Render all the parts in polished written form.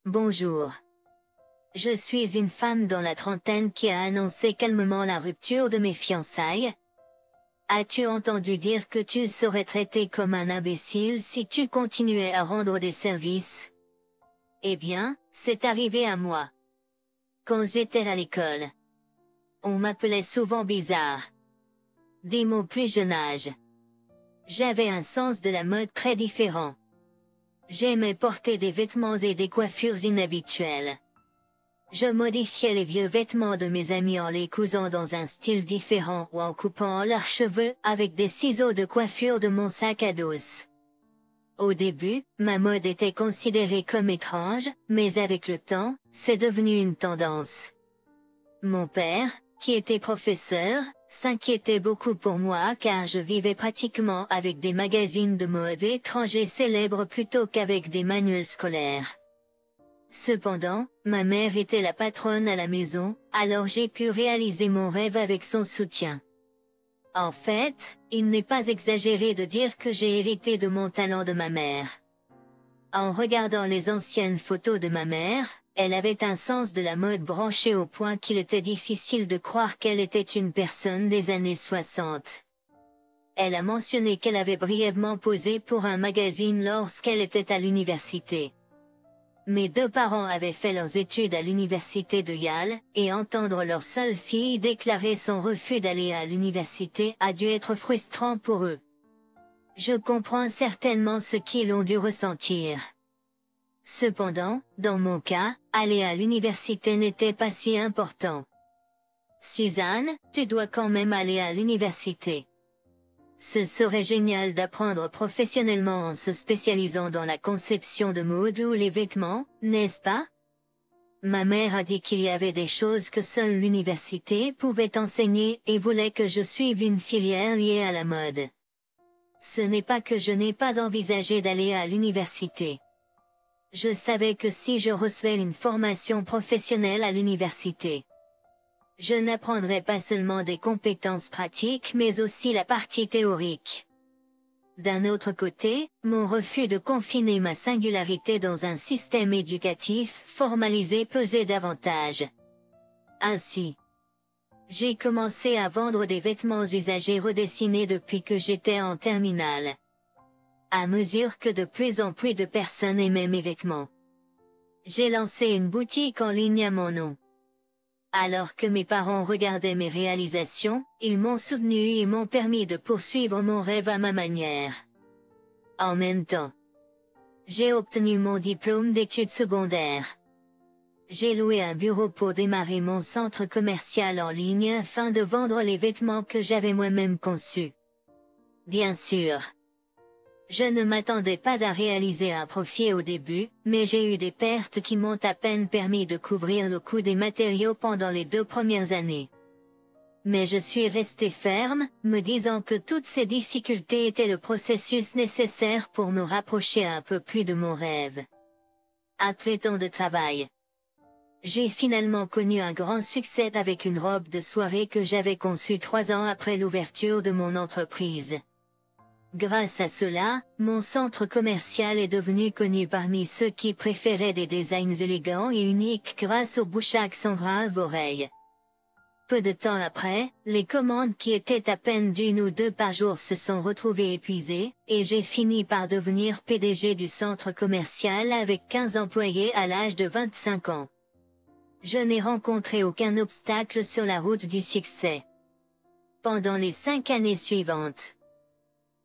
Bonjour. Je suis une femme dans la trentaine qui a annoncé calmement la rupture de mes fiançailles. As-tu entendu dire que tu serais traité comme un imbécile si tu continuais à rendre des services? Eh bien, c'est arrivé à moi. Quand j'étais à l'école, on m'appelait souvent bizarre. Dès mon plus jeune âge, j'avais un sens de la mode très différent. J'aimais porter des vêtements et des coiffures inhabituelles. Je modifiais les vieux vêtements de mes amis en les cousant dans un style différent ou en coupant leurs cheveux avec des ciseaux de coiffure de mon sac à dos. Au début, ma mode était considérée comme étrange, mais avec le temps, c'est devenu une tendance. Mon père, qui était professeur, s'inquiétait beaucoup pour moi car je vivais pratiquement avec des magazines de mode étrangers célèbres plutôt qu'avec des manuels scolaires. Cependant, ma mère était la patronne à la maison, alors j'ai pu réaliser mon rêve avec son soutien. En fait, il n'est pas exagéré de dire que j'ai hérité de mon talent de ma mère. En regardant les anciennes photos de ma mère, elle avait un sens de la mode branché au point qu'il était difficile de croire qu'elle était une personne des années 60. Elle a mentionné qu'elle avait brièvement posé pour un magazine lorsqu'elle était à l'université. Mes deux parents avaient fait leurs études à l'université de Yale, et entendre leur seule fille déclarer son refus d'aller à l'université a dû être frustrant pour eux. Je comprends certainement ce qu'ils ont dû ressentir. Cependant, dans mon cas, aller à l'université n'était pas si important. Suzanne, tu dois quand même aller à l'université. Ce serait génial d'apprendre professionnellement en se spécialisant dans la conception de mode ou les vêtements, n'est-ce pas? Ma mère a dit qu'il y avait des choses que seule l'université pouvait enseigner et voulait que je suive une filière liée à la mode. Ce n'est pas que je n'ai pas envisagé d'aller à l'université. Je savais que si je recevais une formation professionnelle à l'université, je n'apprendrai pas seulement des compétences pratiques mais aussi la partie théorique. D'un autre côté, mon refus de confiner ma singularité dans un système éducatif formalisé pesait davantage. Ainsi, j'ai commencé à vendre des vêtements usagés redessinés depuis que j'étais en terminale. À mesure que de plus en plus de personnes aimaient mes vêtements, j'ai lancé une boutique en ligne à mon nom. Alors que mes parents regardaient mes réalisations, ils m'ont soutenu et m'ont permis de poursuivre mon rêve à ma manière. En même temps, j'ai obtenu mon diplôme d'études secondaires. J'ai loué un bureau pour démarrer mon centre commercial en ligne afin de vendre les vêtements que j'avais moi-même conçus. Bien sûr, je ne m'attendais pas à réaliser un profit au début, mais j'ai eu des pertes qui m'ont à peine permis de couvrir le coût des matériaux pendant les 2 premières années. Mais je suis resté ferme, me disant que toutes ces difficultés étaient le processus nécessaire pour me rapprocher un peu plus de mon rêve. Après tant de travail, j'ai finalement connu un grand succès avec une robe de soirée que j'avais conçue 3 ans après l'ouverture de mon entreprise. Grâce à cela, mon centre commercial est devenu connu parmi ceux qui préféraient des designs élégants et uniques grâce aux bouchaques sans grave-oreille. Peu de temps après, les commandes qui étaient à peine d'1 ou 2 par jour se sont retrouvées épuisées, et j'ai fini par devenir PDG du centre commercial avec 15 employés à l'âge de 25 ans. Je n'ai rencontré aucun obstacle sur la route du succès. Pendant les 5 années suivantes,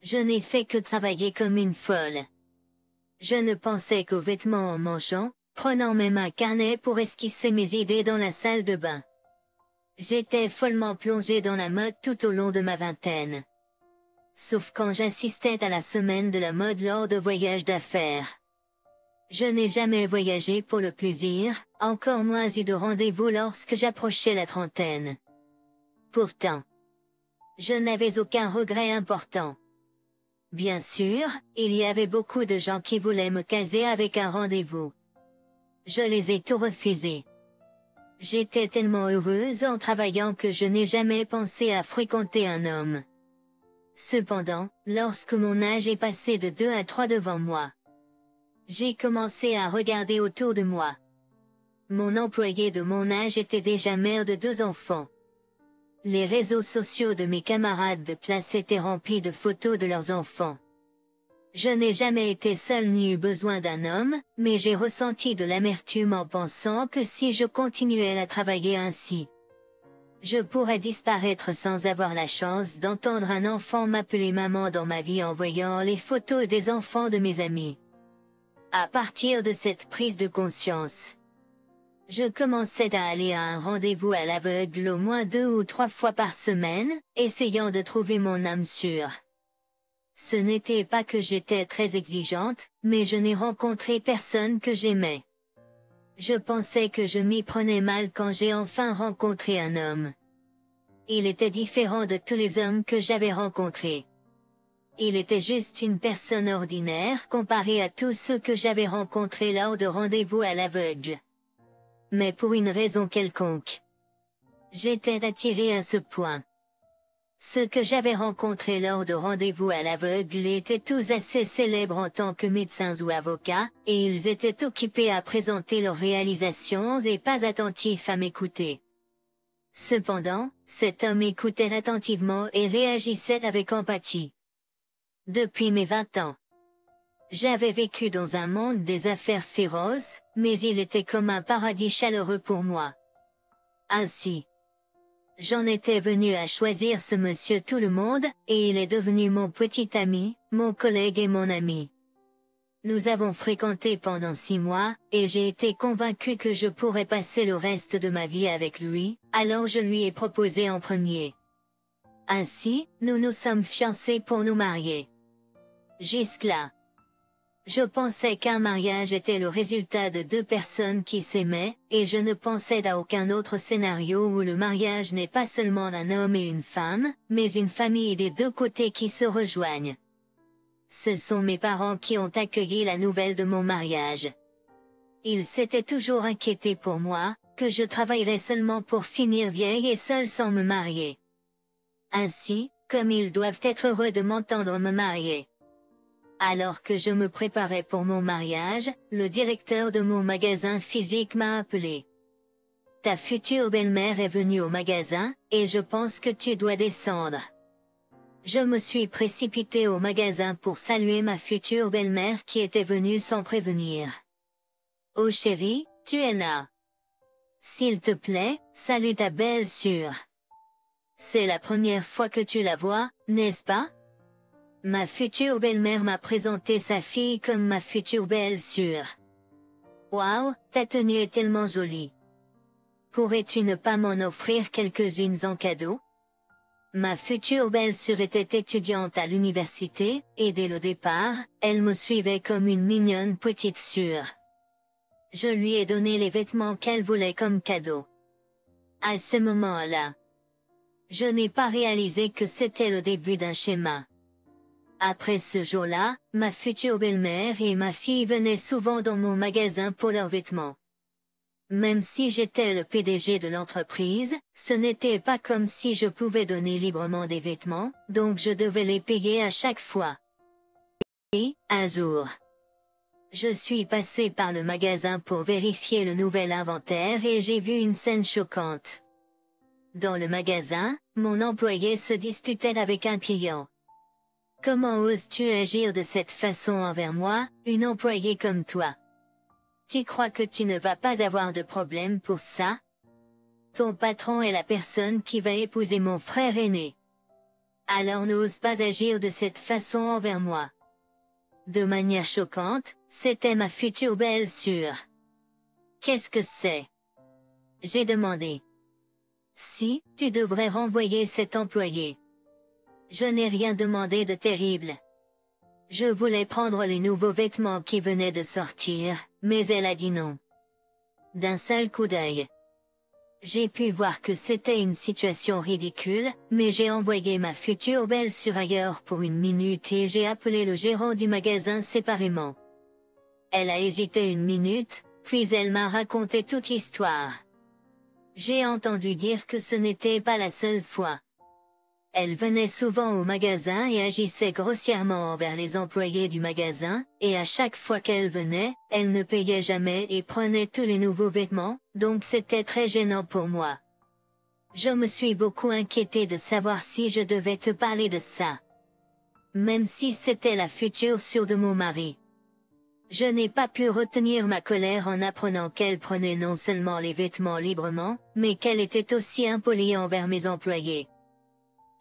je n'ai fait que travailler comme une folle. Je ne pensais qu'aux vêtements en mangeant, prenant même un carnet pour esquisser mes idées dans la salle de bain. J'étais follement plongée dans la mode tout au long de ma vingtaine. Sauf quand j'assistais à la semaine de la mode lors de voyages d'affaires. Je n'ai jamais voyagé pour le plaisir, encore moins eu de rendez-vous lorsque j'approchais la trentaine. Pourtant, je n'avais aucun regret important. Bien sûr, il y avait beaucoup de gens qui voulaient me caser avec un rendez-vous. Je les ai tous refusés. J'étais tellement heureuse en travaillant que je n'ai jamais pensé à fréquenter un homme. Cependant, lorsque mon âge est passé de 2 à 3 devant moi, J'ai commencé à regarder autour de moi. Mon employé de mon âge était déjà mère de 2 enfants. Les réseaux sociaux de mes camarades de classe étaient remplis de photos de leurs enfants. Je n'ai jamais été seule ni eu besoin d'un homme, mais j'ai ressenti de l'amertume en pensant que si je continuais à travailler ainsi, je pourrais disparaître sans avoir la chance d'entendre un enfant m'appeler maman dans ma vie en voyant les photos des enfants de mes amis. À partir de cette prise de conscience, je commençais à aller à un rendez-vous à l'aveugle au moins 2 ou 3 fois par semaine, essayant de trouver mon âme sûre. Ce n'était pas que j'étais très exigeante, mais je n'ai rencontré personne que j'aimais. Je pensais que je m'y prenais mal quand j'ai enfin rencontré un homme. Il était différent de tous les hommes que j'avais rencontrés. Il était juste une personne ordinaire comparé à tous ceux que j'avais rencontrés lors de rendez-vous à l'aveugle. Mais pour une raison quelconque, j'étais attirée à ce point. Ceux que j'avais rencontrés lors de rendez-vous à l'aveugle étaient tous assez célèbres en tant que médecins ou avocats, et ils étaient occupés à présenter leurs réalisations et pas attentifs à m'écouter. Cependant, cet homme écoutait attentivement et réagissait avec empathie. Depuis mes 20 ans, j'avais vécu dans un monde des affaires féroces, mais il était comme un paradis chaleureux pour moi. Ainsi, j'en étais venu à choisir ce monsieur tout le monde, et il est devenu mon petit ami, mon collègue et mon ami. Nous avons fréquenté pendant 6 mois, et j'ai été convaincu que je pourrais passer le reste de ma vie avec lui, alors je lui ai proposé en premier. Ainsi, nous nous sommes fiancés pour nous marier. Jusque-là, je pensais qu'un mariage était le résultat de 2 personnes qui s'aimaient, et je ne pensais à aucun autre scénario où le mariage n'est pas seulement un homme et une femme, mais une famille des 2 côtés qui se rejoignent. Ce sont mes parents qui ont accueilli la nouvelle de mon mariage. Ils s'étaient toujours inquiétés pour moi, que je travaillerais seulement pour finir vieille et seule sans me marier. Ainsi, comme ils doivent être heureux de m'entendre me marier. Alors que je me préparais pour mon mariage, le directeur de mon magasin physique m'a appelé. Ta future belle-mère est venue au magasin, et je pense que tu dois descendre. Je me suis précipitée au magasin pour saluer ma future belle-mère qui était venue sans prévenir. Oh chérie, tu es là. S'il te plaît, salue ta belle-sœur. C'est la première fois que tu la vois, n'est-ce pas? Ma future belle-mère m'a présenté sa fille comme ma future belle-sœur. Waouh, ta tenue est tellement jolie. Pourrais-tu ne pas m'en offrir quelques-unes en cadeau? Ma future belle-sœur était étudiante à l'université, et dès le départ, elle me suivait comme une mignonne petite sœur. Je lui ai donné les vêtements qu'elle voulait comme cadeau. À ce moment-là, je n'ai pas réalisé que c'était le début d'un schéma. Après ce jour-là, ma future belle-mère et ma fille venaient souvent dans mon magasin pour leurs vêtements. Même si j'étais le PDG de l'entreprise, ce n'était pas comme si je pouvais donner librement des vêtements, donc je devais les payer à chaque fois. Et, un jour, je suis passé par le magasin pour vérifier le nouvel inventaire et j'ai vu une scène choquante. Dans le magasin, mon employé se disputait avec un client. Comment oses-tu agir de cette façon envers moi, une employée comme toi? Tu crois que tu ne vas pas avoir de problème pour ça? Ton patron est la personne qui va épouser mon frère aîné. Alors n'ose pas agir de cette façon envers moi. De manière choquante, c'était ma future belle-sœur. Qu'est-ce que c'est? J'ai demandé. Si, tu devrais renvoyer cet employé. Je n'ai rien demandé de terrible. Je voulais prendre les nouveaux vêtements qui venaient de sortir, mais elle a dit non. D'un seul coup d'œil, j'ai pu voir que c'était une situation ridicule, mais j'ai envoyé ma future belle-sœur ailleurs pour 1 minute et j'ai appelé le gérant du magasin séparément. Elle a hésité 1 minute, puis elle m'a raconté toute l'histoire. J'ai entendu dire que ce n'était pas la seule fois. Elle venait souvent au magasin et agissait grossièrement envers les employés du magasin, et à chaque fois qu'elle venait, elle ne payait jamais et prenait tous les nouveaux vêtements, donc c'était très gênant pour moi. Je me suis beaucoup inquiétée de savoir si je devais te parler de ça. Même si c'était la future sœur de mon mari. Je n'ai pas pu retenir ma colère en apprenant qu'elle prenait non seulement les vêtements librement, mais qu'elle était aussi impolie envers mes employés.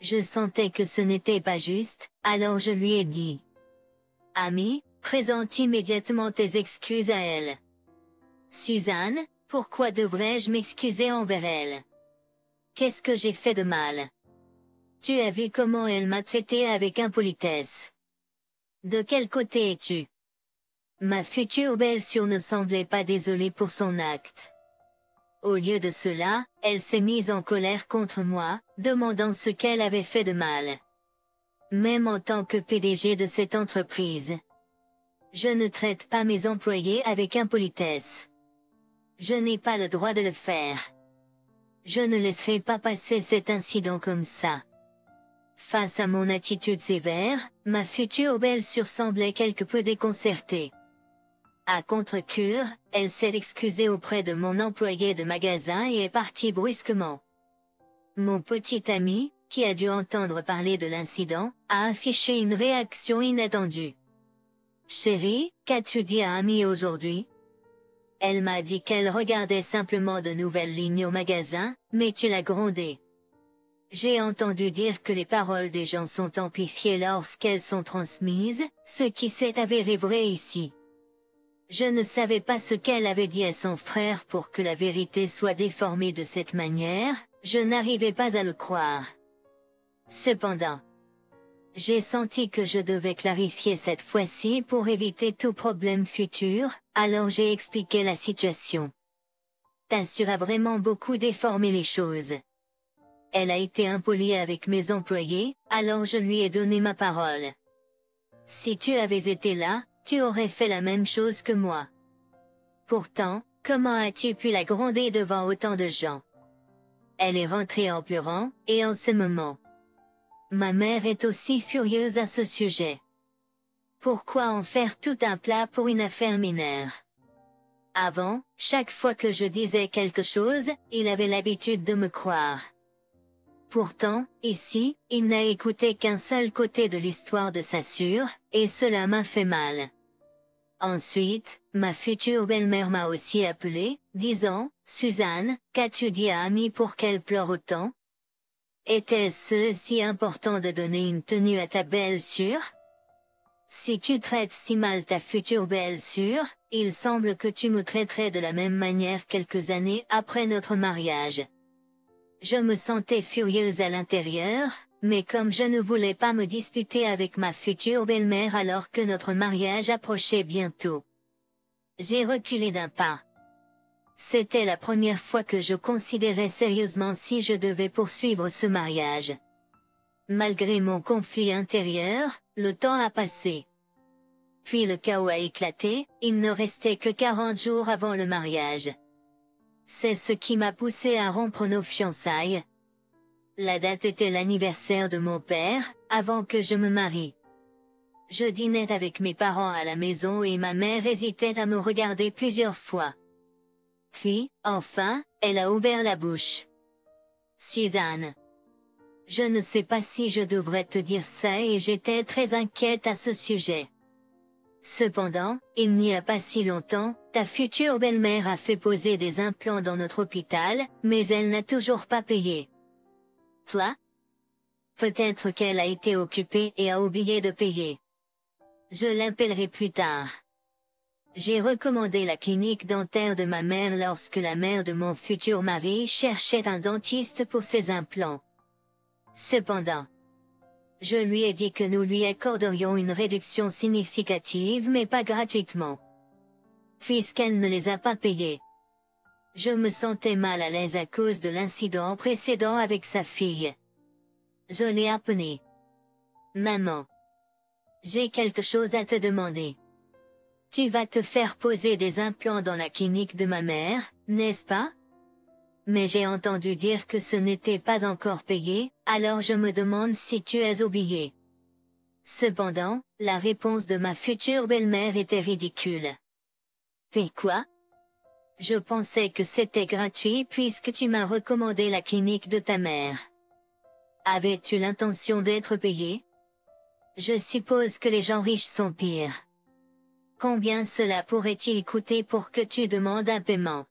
Je sentais que ce n'était pas juste, alors je lui ai dit. Ami, présente immédiatement tes excuses à elle. Suzanne, pourquoi devrais-je m'excuser envers elle? Qu'est-ce que j'ai fait de mal? Tu as vu comment elle m'a traité avec impolitesse. De quel côté es-tu? Ma future belle-sœur ne semblait pas désolée pour son acte. Au lieu de cela, elle s'est mise en colère contre moi, demandant ce qu'elle avait fait de mal. Même en tant que PDG de cette entreprise. Je ne traite pas mes employés avec impolitesse. Je n'ai pas le droit de le faire. Je ne laisserai pas passer cet incident comme ça. Face à mon attitude sévère, ma future belle-sœur semblait quelque peu déconcertée. À contre-cœur, elle s'est excusée auprès de mon employé de magasin et est partie brusquement. Mon petit ami, qui a dû entendre parler de l'incident, a affiché une réaction inattendue. Chérie, qu'as-tu dit à Amy aujourd'hui? Elle m'a dit qu'elle regardait simplement de nouvelles lignes au magasin, mais tu l'as grondée. J'ai entendu dire que les paroles des gens sont amplifiées lorsqu'elles sont transmises, ce qui s'est avéré vrai ici. Je ne savais pas ce qu'elle avait dit à son frère pour que la vérité soit déformée de cette manière, je n'arrivais pas à le croire. Cependant, j'ai senti que je devais clarifier cette fois-ci pour éviter tout problème futur, alors j'ai expliqué la situation. Ta sœur a vraiment beaucoup déformé les choses. Elle a été impolie avec mes employés, alors je lui ai donné ma parole. Si tu avais été là, tu aurais fait la même chose que moi. Pourtant, comment as-tu pu la gronder devant autant de gens? Elle est rentrée en pleurant, et en ce moment. Ma mère est aussi furieuse à ce sujet. Pourquoi en faire tout un plat pour une affaire mineure? Avant, chaque fois que je disais quelque chose, il avait l'habitude de me croire. Pourtant, ici, il n'a écouté qu'un seul côté de l'histoire de sa sœur, et cela m'a fait mal. Ensuite, ma future belle-mère m'a aussi appelé, disant, « Suzanne, qu'as-tu dit à Amy pour qu'elle pleure autant? Était-ce si important de donner une tenue à ta belle-sœur? Si tu traites si mal ta future belle-sœur, il semble que tu me traiterais de la même manière quelques années après notre mariage. » Je me sentais furieuse à l'intérieur, mais comme je ne voulais pas me disputer avec ma future belle-mère alors que notre mariage approchait bientôt, j'ai reculé d'un pas. C'était la première fois que je considérais sérieusement si je devais poursuivre ce mariage. Malgré mon conflit intérieur, le temps a passé. Puis le chaos a éclaté, il ne restait que 40 jours avant le mariage. C'est ce qui m'a poussé à rompre nos fiançailles. La date était l'anniversaire de mon père, avant que je me marie. Je dînais avec mes parents à la maison et ma mère hésitait à me regarder plusieurs fois. Puis, enfin, elle a ouvert la bouche. Suzanne. Je ne sais pas si je devrais te dire ça et j'étais très inquiète à ce sujet. Cependant, il n'y a pas si longtemps, ta future belle-mère a fait poser des implants dans notre hôpital, mais elle n'a toujours pas payé. Cela? Peut-être qu'elle a été occupée et a oublié de payer. Je l'appellerai plus tard. J'ai recommandé la clinique dentaire de ma mère lorsque la mère de mon futur mari cherchait un dentiste pour ses implants. Cependant, je lui ai dit que nous lui accorderions une réduction significative mais pas gratuitement. Puisqu'elle ne les a pas payés. Je me sentais mal à l'aise à cause de l'incident précédent avec sa fille. Je l'ai appelée. Maman. J'ai quelque chose à te demander. Tu vas te faire poser des implants dans la clinique de ma mère, n'est-ce pas? Mais j'ai entendu dire que ce n'était pas encore payé, Alors je me demande si tu as oublié. Cependant, la réponse de ma future belle-mère était ridicule. Puis quoi? Je pensais que c'était gratuit puisque tu m'as recommandé la clinique de ta mère. Avais-tu l'intention d'être payé? Je suppose que les gens riches sont pires. Combien cela pourrait-il coûter pour que tu demandes un paiement?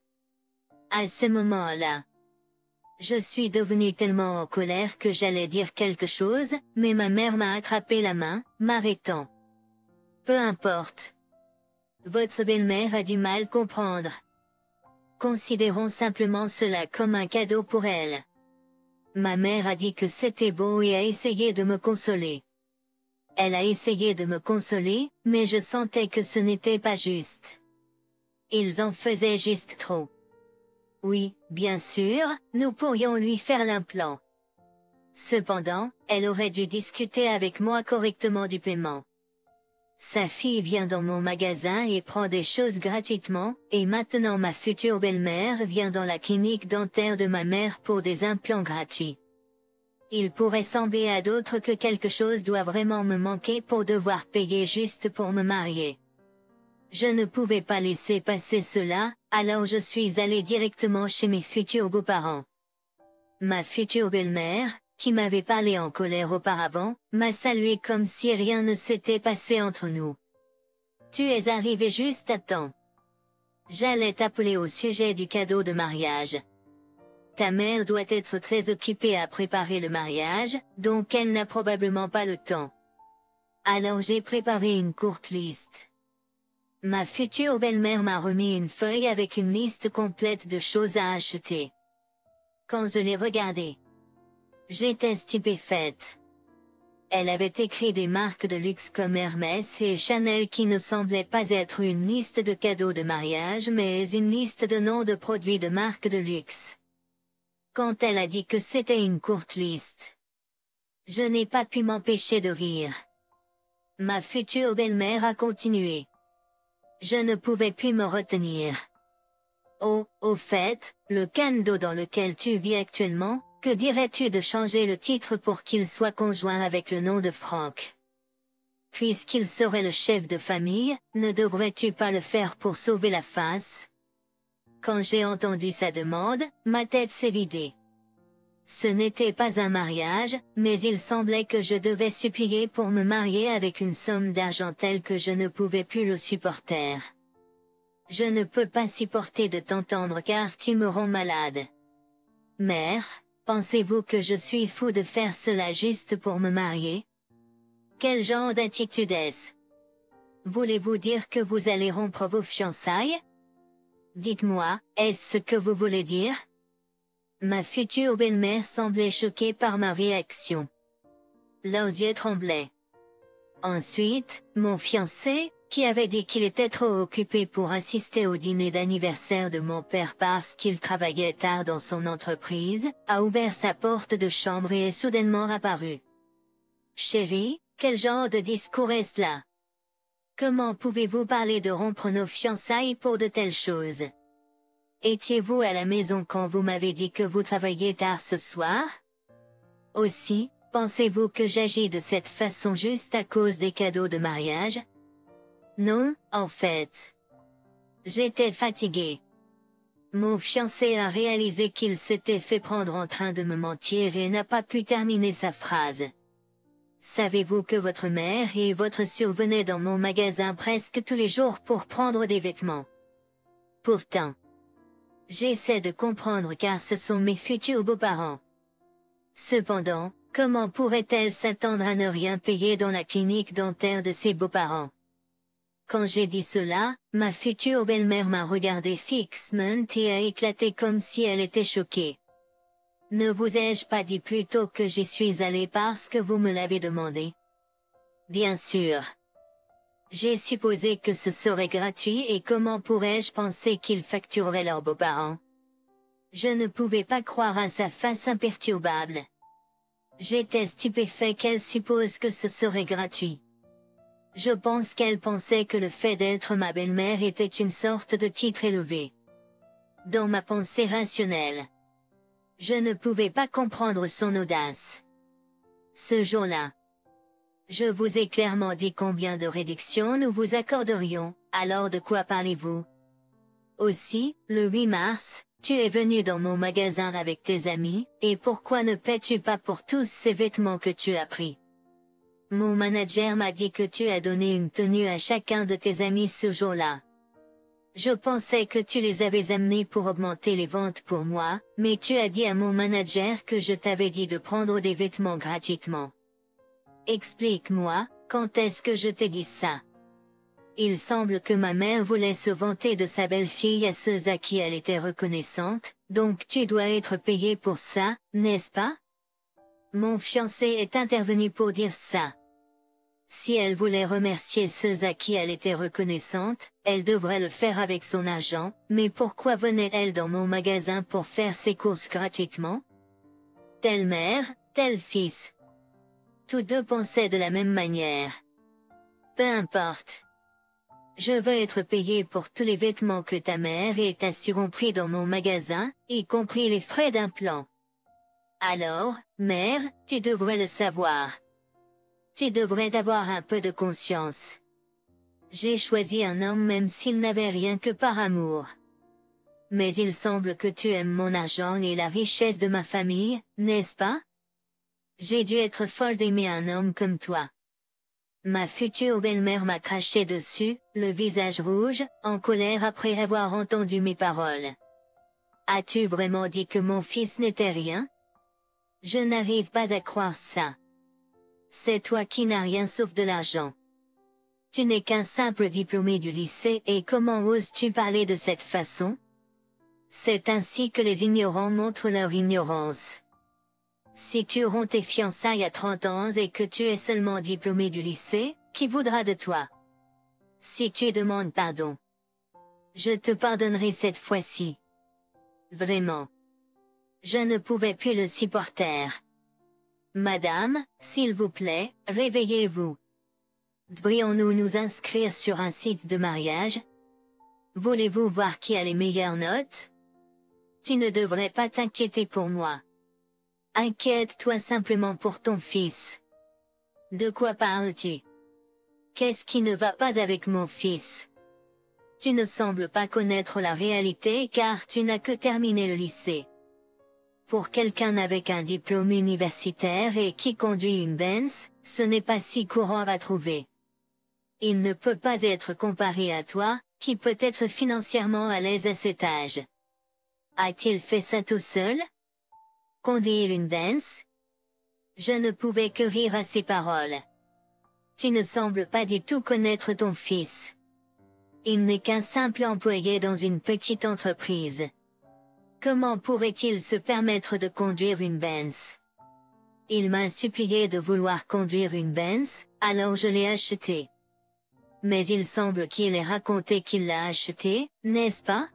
À ce moment-là, je suis devenue tellement en colère que j'allais dire quelque chose, mais ma mère m'a attrapé la main, m'arrêtant. Peu importe. Votre belle-mère a du mal comprendre. Considérons simplement cela comme un cadeau pour elle. Ma mère a dit que c'était beau et a essayé de me consoler. Elle a essayé de me consoler, mais je sentais que ce n'était pas juste. Ils en faisaient juste trop. Oui, bien sûr, nous pourrions lui faire l'implant. Cependant, elle aurait dû discuter avec moi correctement du paiement. Sa fille vient dans mon magasin et prend des choses gratuitement, et maintenant ma future belle-mère vient dans la clinique dentaire de ma mère pour des implants gratuits. Il pourrait sembler à d'autres que quelque chose doit vraiment me manquer pour devoir payer juste pour me marier. Je ne pouvais pas laisser passer cela, alors je suis allée directement chez mes futurs beaux-parents. Ma future belle-mère, qui m'avait parlé en colère auparavant, m'a salué comme si rien ne s'était passé entre nous. Tu es arrivé juste à temps. J'allais t'appeler au sujet du cadeau de mariage. Ta mère doit être très occupée à préparer le mariage, donc elle n'a probablement pas le temps. Alors j'ai préparé une courte liste. Ma future belle-mère m'a remis une feuille avec une liste complète de choses à acheter. Quand je l'ai regardée, j'étais stupéfaite. Elle avait écrit des marques de luxe comme Hermès et Chanel qui ne semblaient pas être une liste de cadeaux de mariage mais une liste de noms de produits de marques de luxe. Quand elle a dit que c'était une courte liste, je n'ai pas pu m'empêcher de rire. Ma future belle-mère a continué. Je ne pouvais plus me retenir. Oh, au fait, le Canada dans lequel tu vis actuellement, que dirais-tu de changer le titre pour qu'il soit conjoint avec le nom de Frank? Puisqu'il serait le chef de famille, ne devrais-tu pas le faire pour sauver la face? Quand j'ai entendu sa demande, ma tête s'est vidée. Ce n'était pas un mariage, mais il semblait que je devais supplier pour me marier avec une somme d'argent telle que je ne pouvais plus le supporter. Je ne peux pas supporter de t'entendre car tu me rends malade. Mère, pensez-vous que je suis fou de faire cela juste pour me marier? Quel genre d'attitude est-ce? Voulez-vous dire que vous allez rompre vos fiançailles? Dites-moi, est-ce ce que vous voulez dire? Ma future belle-mère semblait choquée par ma réaction. Leurs yeux tremblaient. Ensuite, mon fiancé, qui avait dit qu'il était trop occupé pour assister au dîner d'anniversaire de mon père parce qu'il travaillait tard dans son entreprise, a ouvert sa porte de chambre et est soudainement apparu. Chérie, quel genre de discours est-ce là? Comment pouvez-vous parler de rompre nos fiançailles pour de telles choses? Étiez-vous à la maison quand vous m'avez dit que vous travailliez tard ce soir? Aussi, pensez-vous que j'agis de cette façon juste à cause des cadeaux de mariage? Non, en fait. J'étais fatiguée. Mon fiancé a réalisé qu'il s'était fait prendre en train de me mentir et n'a pas pu terminer sa phrase. Savez-vous que votre mère et votre sœur venaient dans mon magasin presque tous les jours pour prendre des vêtements? Pourtant, j'essaie de comprendre car ce sont mes futurs beaux-parents. Cependant, comment pourrait-elle s'attendre à ne rien payer dans la clinique dentaire de ses beaux-parents? Quand j'ai dit cela, ma future belle-mère m'a regardé fixement et a éclaté comme si elle était choquée. Ne vous ai-je pas dit plus tôt que j'y suis allée parce que vous me l'avez demandé? Bien sûr. J'ai supposé que ce serait gratuit et comment pourrais-je penser qu'ils factureraient leurs beaux-parents? Je ne pouvais pas croire à sa face imperturbable. J'étais stupéfait qu'elle suppose que ce serait gratuit. Je pense qu'elle pensait que le fait d'être ma belle-mère était une sorte de titre élevé. Dans ma pensée rationnelle, je ne pouvais pas comprendre son audace. Ce jour-là, je vous ai clairement dit combien de réductions nous vous accorderions, alors de quoi parlez-vous? Aussi, le 8 mars, tu es venu dans mon magasin avec tes amis, et pourquoi ne paies-tu pas pour tous ces vêtements que tu as pris? Mon manager m'a dit que tu as donné une tenue à chacun de tes amis ce jour-là. Je pensais que tu les avais amenés pour augmenter les ventes pour moi, mais tu as dit à mon manager que je t'avais dit de prendre des vêtements gratuitement. Explique-moi, quand est-ce que je t'ai dit ça? Il semble que ma mère voulait se vanter de sa belle-fille à ceux à qui elle était reconnaissante, donc tu dois être payé pour ça, n'est-ce pas? Mon fiancé est intervenu pour dire ça. Si elle voulait remercier ceux à qui elle était reconnaissante, elle devrait le faire avec son argent, mais pourquoi venait-elle dans mon magasin pour faire ses courses gratuitement? Telle mère, tel fils. Tous deux pensaient de la même manière. Peu importe. Je veux être payé pour tous les vêtements que ta mère et ta sœur ont pris dans mon magasin, y compris les frais d'implant. Alors, mère, tu devrais le savoir. Tu devrais avoir un peu de conscience. J'ai choisi un homme même s'il n'avait rien que par amour. Mais il semble que tu aimes mon argent et la richesse de ma famille, n'est-ce pas? J'ai dû être folle d'aimer un homme comme toi. Ma future belle-mère m'a craché dessus, le visage rouge, en colère après avoir entendu mes paroles. As-tu vraiment dit que mon fils n'était rien? Je n'arrive pas à croire ça. C'est toi qui n'as rien sauf de l'argent. Tu n'es qu'un simple diplômé du lycée et comment oses-tu parler de cette façon? C'est ainsi que les ignorants montrent leur ignorance. Si tu romps tes fiançailles à 30 ans et que tu es seulement diplômé du lycée, qui voudra de toi? Si tu demandes pardon, je te pardonnerai cette fois-ci. Vraiment. Je ne pouvais plus le supporter. Madame, s'il vous plaît, réveillez-vous. Devrions-nous nous inscrire sur un site de mariage? Voulez-vous voir qui a les meilleures notes? Tu ne devrais pas t'inquiéter pour moi. Inquiète-toi simplement pour ton fils. De quoi parles-tu? Qu'est-ce qui ne va pas avec mon fils? Tu ne sembles pas connaître la réalité car tu n'as que terminé le lycée. Pour quelqu'un avec un diplôme universitaire et qui conduit une Benz, ce n'est pas si courant à trouver. Il ne peut pas être comparé à toi, qui peut être financièrement à l'aise à cet âge. A-t-il fait ça tout seul? Conduire une Benz? Je ne pouvais que rire à ces paroles. Tu ne sembles pas du tout connaître ton fils. Il n'est qu'un simple employé dans une petite entreprise. Comment pourrait-il se permettre de conduire une Benz? Il m'a supplié de vouloir conduire une Benz, alors je l'ai achetée. Mais il semble qu'il ait raconté qu'il l'a achetée, n'est-ce pas?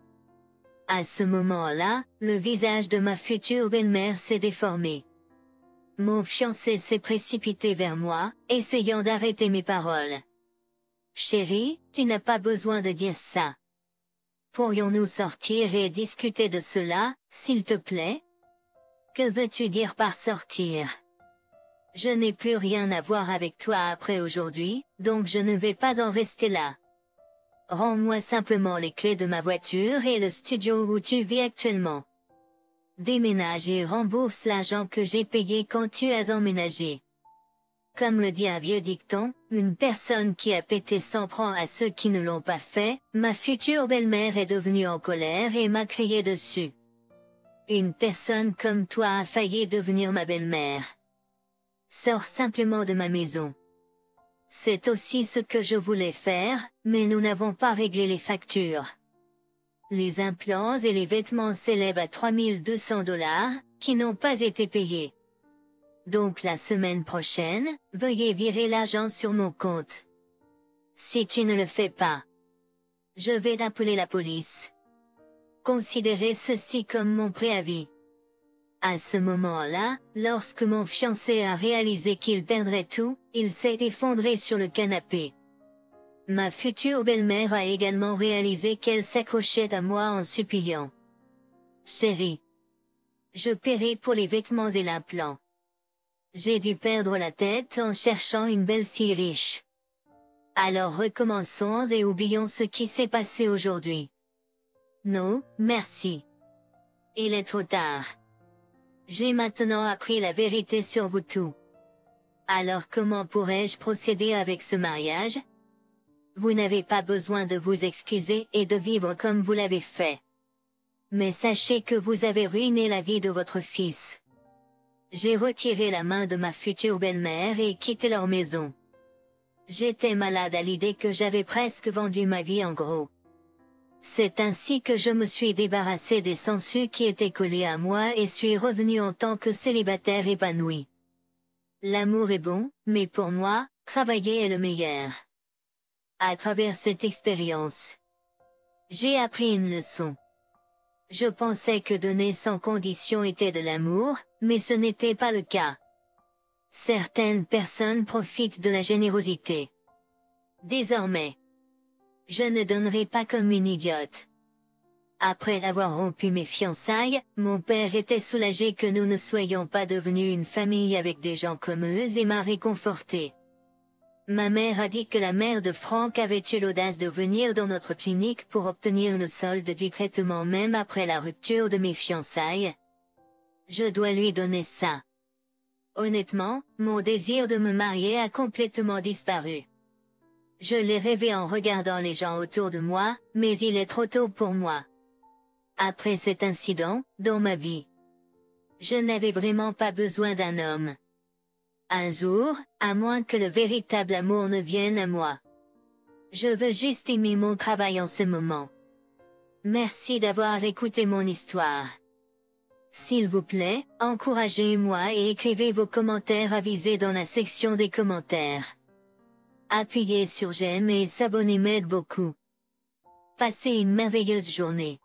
À ce moment-là, le visage de ma future belle-mère s'est déformé. Mon fiancé s'est précipité vers moi, essayant d'arrêter mes paroles. Chérie, tu n'as pas besoin de dire ça. Pourrions-nous sortir et discuter de cela, s'il te plaît? Que veux-tu dire par sortir? Je n'ai plus rien à voir avec toi après aujourd'hui, donc je ne vais pas en rester là. Rends-moi simplement les clés de ma voiture et le studio où tu vis actuellement. Déménage et rembourse l'argent que j'ai payé quand tu as emménagé. Comme le dit un vieux dicton, une personne qui a pété s'en prend à ceux qui ne l'ont pas fait, ma future belle-mère est devenue en colère et m'a crié dessus. Une personne comme toi a failli devenir ma belle-mère. Sors simplement de ma maison. C'est aussi ce que je voulais faire, mais nous n'avons pas réglé les factures. Les implants et les vêtements s'élèvent à 3200 $, qui n'ont pas été payés. Donc la semaine prochaine, veuillez virer l'argent sur mon compte. Si tu ne le fais pas, je vais appeler la police. Considérez ceci comme mon préavis. À ce moment-là, lorsque mon fiancé a réalisé qu'il perdrait tout, il s'est effondré sur le canapé. Ma future belle-mère a également réalisé qu'elle s'accrochait à moi en suppliant. Chérie, je paierai pour les vêtements et l'implant. J'ai dû perdre la tête en cherchant une belle fille riche. Alors recommençons et oublions ce qui s'est passé aujourd'hui. Non, merci. Il est trop tard. J'ai maintenant appris la vérité sur vous tous. Alors comment pourrais-je procéder avec ce mariage? Vous n'avez pas besoin de vous excuser et de vivre comme vous l'avez fait. Mais sachez que vous avez ruiné la vie de votre fils. J'ai retiré la main de ma future belle-mère et quitté leur maison. J'étais malade à l'idée que j'avais presque vendu ma vie en gros. C'est ainsi que je me suis débarrassé des sangsues qui étaient collés à moi et suis revenu en tant que célibataire épanoui. L'amour est bon, mais pour moi, travailler est le meilleur. À travers cette expérience, j'ai appris une leçon. Je pensais que donner sans condition était de l'amour, mais ce n'était pas le cas. Certaines personnes profitent de la générosité. Désormais, je ne donnerai pas comme une idiote. Après avoir rompu mes fiançailles, mon père était soulagé que nous ne soyons pas devenus une famille avec des gens comme eux et m'a réconforté. Ma mère a dit que la mère de Franck avait eu l'audace de venir dans notre clinique pour obtenir le solde du traitement même après la rupture de mes fiançailles. Je dois lui donner ça. Honnêtement, mon désir de me marier a complètement disparu. Je l'ai rêvé en regardant les gens autour de moi, mais il est trop tôt pour moi. Après cet incident, dans ma vie, je n'avais vraiment pas besoin d'un homme. Un jour, à moins que le véritable amour ne vienne à moi. Je veux juste aimer mon travail en ce moment. Merci d'avoir écouté mon histoire. S'il vous plaît, encouragez-moi et écrivez vos commentaires avisés dans la section des commentaires. Appuyez sur j'aime et s'abonner m'aide beaucoup. Passez une merveilleuse journée.